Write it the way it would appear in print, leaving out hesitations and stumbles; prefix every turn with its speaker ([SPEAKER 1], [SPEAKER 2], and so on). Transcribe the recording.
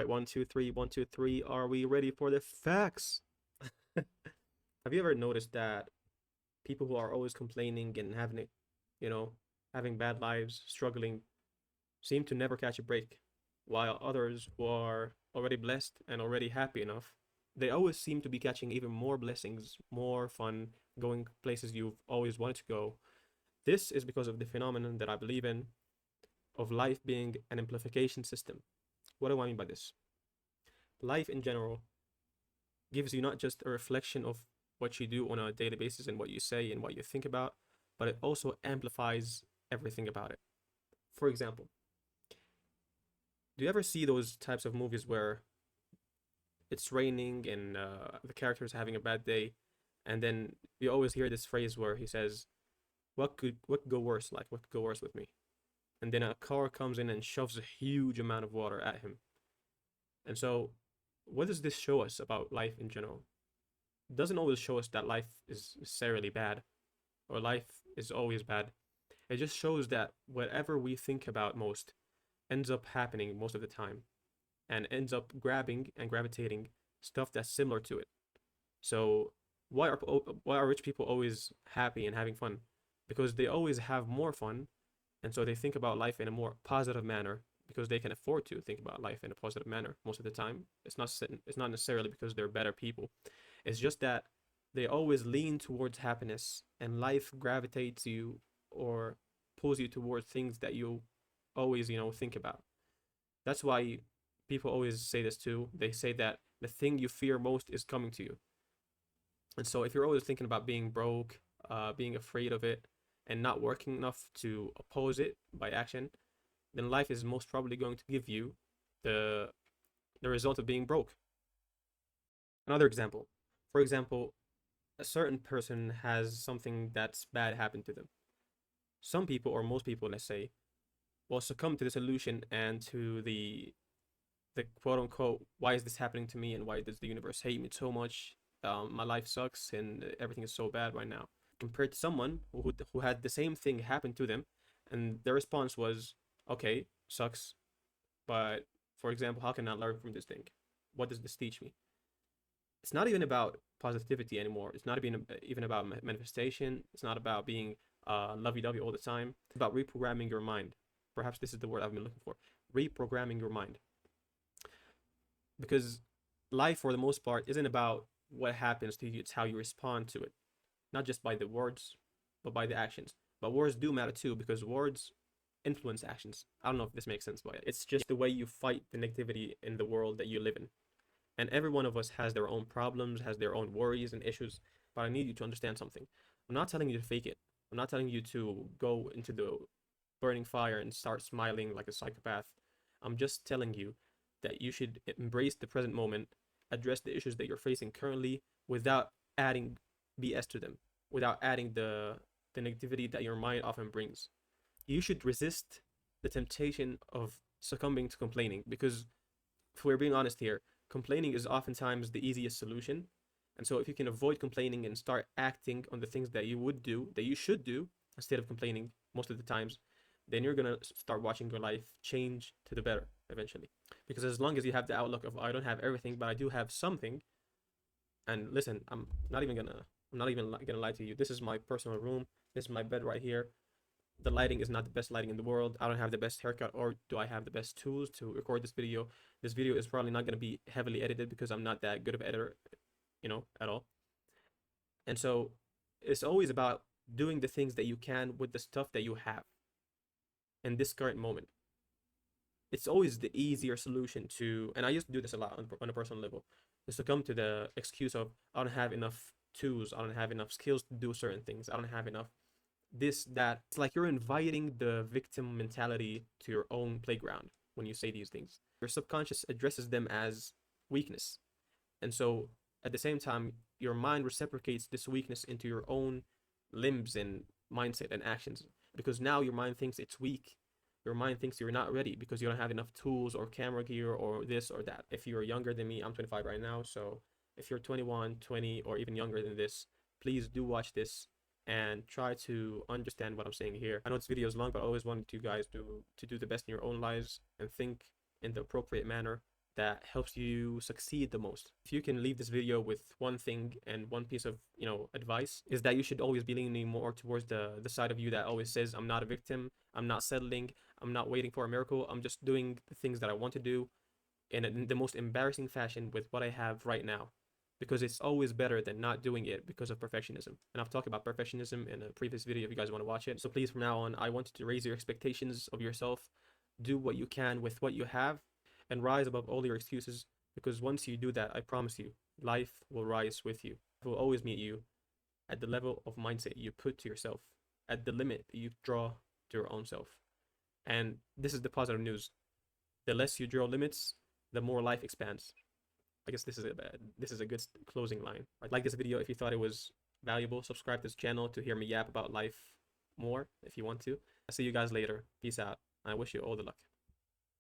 [SPEAKER 1] Right, one, two, three, one, two, three. Are we ready for the facts? Have you ever noticed that people who are always complaining and having it, you know, having bad lives, struggling, seem to never catch a break, while others who are already blessed and already happy enough, they always seem to be catching even more blessings, more fun, going places you've always wanted to go. This is because of the phenomenon that I believe in of life being an amplification system. What do I mean by this? Life in general gives you not just a reflection of what you do on a daily basis and what you say and what you think about, but it also amplifies everything about it. For example, do you ever see those types of movies where it's raining and the character is having a bad day, and then you always hear this phrase where he says, what could go worse? Like, what could go worse with me?" And then a car comes in and shoves a huge amount of water at him. And so, what does this show us about life in general? It doesn't always show us that life is necessarily bad or life is always bad. It just shows that whatever we think about most ends up happening most of the time and ends up grabbing and gravitating stuff that's similar to it. So why are rich people always happy and having fun? Because they always have more fun, and so they think about life in a more positive manner because they can afford to think about life in a positive manner most of the time. It's not necessarily because they're better people. It's just that they always lean towards happiness, and life gravitates you or pulls you towards things that you always, think about. That's why people always say this too. They say that the thing you fear most is coming to you. And so if you're always thinking about being broke, being afraid of it, and not working enough to oppose it by action, then life is most probably going to give you the the result of being broke. Another example. For example, a certain person has something that's bad happen to them. Some people, or most people, let's say, will succumb to the solution and to the quote unquote, why is this happening to me and why does the universe hate me so much? My life sucks and everything is so bad right now. Compared to someone who had the same thing happen to them, and their response was, okay, sucks, but for example, how can I learn from this thing? What does this teach me? It's not even about positivity anymore. It's not even about manifestation. It's not about being lovey-dovey all the time. It's about reprogramming your mind. Perhaps this is the word I've been looking for. Reprogramming your mind. Because life, for the most part, isn't about what happens to you. It's how you respond to it. Not just by the words, but by the actions. But words do matter too, because words influence actions. I don't know if this makes sense, but it's just the way you fight the negativity in the world that you live in. And every one of us has their own problems, has their own worries and issues. But I need you to understand something. I'm not telling you to fake it. I'm not telling you to go into the burning fire and start smiling like a psychopath. I'm just telling you that you should embrace the present moment, address the issues that you're facing currently without adding BS to them, without adding the negativity that your mind often brings. You should resist the temptation of succumbing to complaining because, if we're being honest here, complaining is oftentimes the easiest solution. And so if you can avoid complaining and start acting on the things that you would do, that you should do, instead of complaining most of the times, then you're gonna start watching your life change to the better eventually. Because as long as you have the outlook of, I don't have everything, but I do have something. And listen, I'm not even gonna lie to you. This is my personal room. This is my bed right here. The lighting is not the best lighting in the world. I don't have the best haircut, or do I have the best tools to record this video? This video is probably not gonna be heavily edited because I'm not that good of an editor, at all. And so it's always about doing the things that you can with the stuff that you have in this current moment. It's always the easier solution to, and I used to do this a lot on a personal level, is to come to the excuse of, I don't have enough tools, I don't have enough skills to do certain things, I don't have enough this, that. It's like you're inviting the victim mentality to your own playground when you say these things. Your subconscious addresses them as weakness. And so at the same time, your mind reciprocates this weakness into your own limbs and mindset and actions. Because now your mind thinks it's weak. Your mind thinks you're not ready because you don't have enough tools or camera gear or this or that. If you're younger than me, I'm 25 right now. So if you're 21, 20, or even younger than this, please do watch this and try to understand what I'm saying here. I know this video is long, but I always wanted you guys to do the best in your own lives and think in the appropriate manner that helps you succeed the most. If you can leave this video with one thing and one piece of, advice, is that you should always be leaning more towards the side of you that always says, I'm not a victim, I'm not settling, I'm not waiting for a miracle, I'm just doing the things that I want to do in the most embarrassing fashion with what I have right now. Because it's always better than not doing it because of perfectionism. And I've talked about perfectionism in a previous video if you guys want to watch it. So please, from now on, I want you to raise your expectations of yourself, do what you can with what you have, and rise above all your excuses. Because once you do that, I promise you, life will rise with you. It will always meet you at the level of mindset you put to yourself, at the limit you draw to your own self. And this is the positive news. The less you draw limits, the more life expands. I guess this is a good closing line. I'd like this video if you thought it was valuable. Subscribe to this channel to hear me yap about life more if you want to. I'll see you guys later. Peace out. I wish you all the luck.